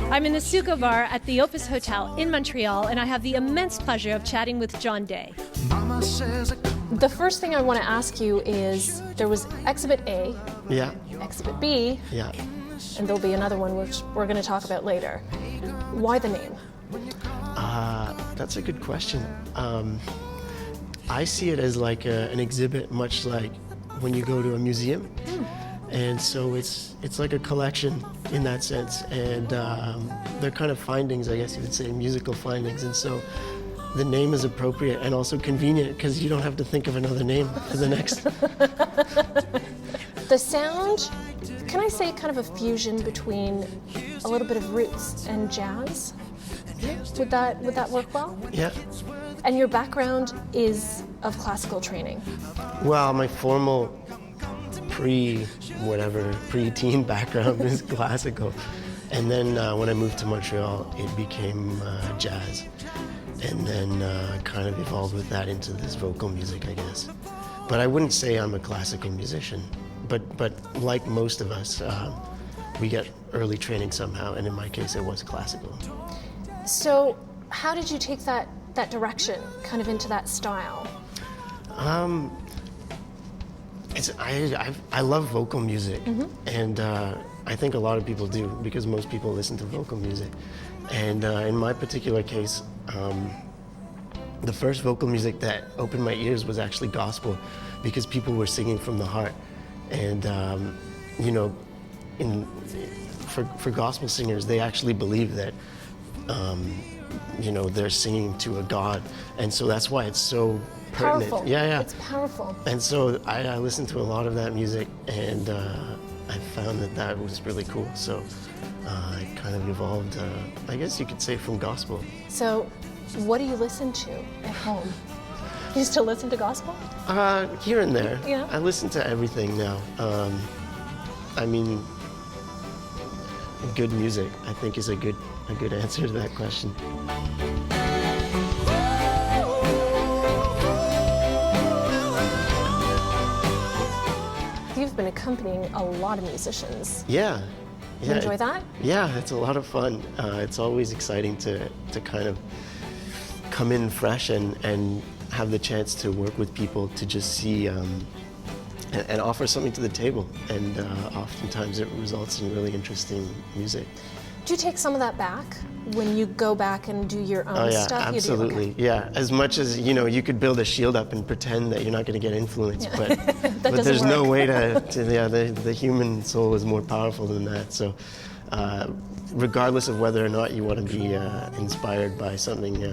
I'm in the Suco Bar at the Opus Hotel in Montreal, and I have the immense pleasure of chatting with John Day. The first thing I want to ask you is, there was Exhibit A, Yeah, Exhibit B, yeah. and there'll be another one which we're going to talk about later. Why the name? That's a good question. I see it as like an exhibit, much like when you go to a museum. And so it's like a collection in that sense. And they're kind of findings, I guess you would say, musical findings. And so the name is appropriate and also convenient because you don't have to think of another name for the next. The sound, can I say kind of a fusion between a little bit of roots and jazz? Would that work well? Yeah. And your background is of classical training. Well, my formal pre-teen background is classical. And then when I moved to Montreal, it became jazz. And then kind of evolved with that into this vocal music, I guess. But I wouldn't say I'm a classical musician. But like most of us, we get early training somehow, and in my case, it was classical. So how did you take that direction, kind of into that style? I love vocal music, and I think a lot of people do, because most people listen to vocal music. And in my particular case, the first vocal music that opened my ears was actually gospel, because people were singing from the heart. And you know, for gospel singers, they actually believe that you know, they're singing to a God, and so that's why it's so pertinent. Powerful. Yeah. It's powerful. And so I listened to a lot of that music, and I found that was really cool. So it kind of evolved, I guess you could say, from gospel. So what do you listen to at home? You still listen to gospel? Here and there. Yeah. I listen to everything now. I mean, good music, I think, is a good answer to that question. You've been accompanying a lot of musicians. Yeah. You enjoy that? Yeah, it's a lot of fun. It's always exciting to kind of come in fresh and have the chance to work with people, to just see and offer something to the table. And oftentimes it results in really interesting music. Do you take some of that back when you go back and do your own stuff? Absolutely. You do? Okay. Yeah, as much as, you know, you could build a shield up and pretend that you're not going to get influenced, Yeah. but there's no way the human soul is more powerful than that. So regardless of whether or not you want to be inspired by something, you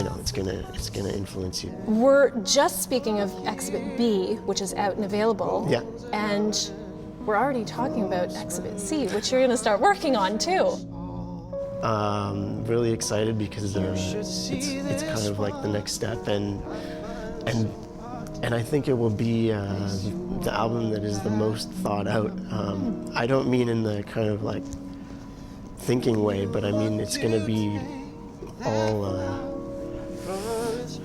know, it's gonna influence you. We're just speaking of Exhibit B, which is out and available. Yeah. And we're already talking about Exhibit C, which you're going to start working on too. Really excited because it's kind of like the next step, and I think it will be the album that is the most thought out. I don't mean in the kind of like thinking way, but I mean it's going to be all,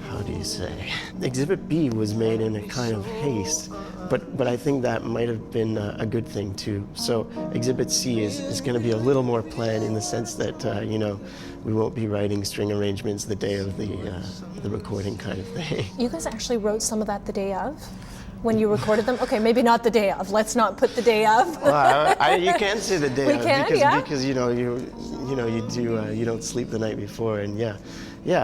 how do you say? Exhibit B was made in a kind of haste, but I think that might have been a good thing too. So Exhibit C is going to be a little more planned, in the sense that, you know, we won't be writing string arrangements the day of the recording kind of thing. You guys actually wrote some of that the day of? When you recorded them? Okay, maybe not the day of. Let's not put the day of. Well, you can say the day We of, can, because, yeah. because you know you don't sleep the night before, and yeah,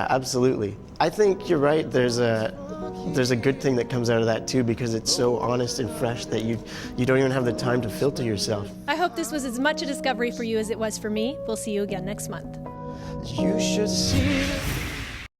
absolutely. I think you're right. There's a good thing that comes out of that too, because it's so honest and fresh that you don't even have the time to filter yourself. I hope this was as much a discovery for you as it was for me. We'll see you again next month. You should see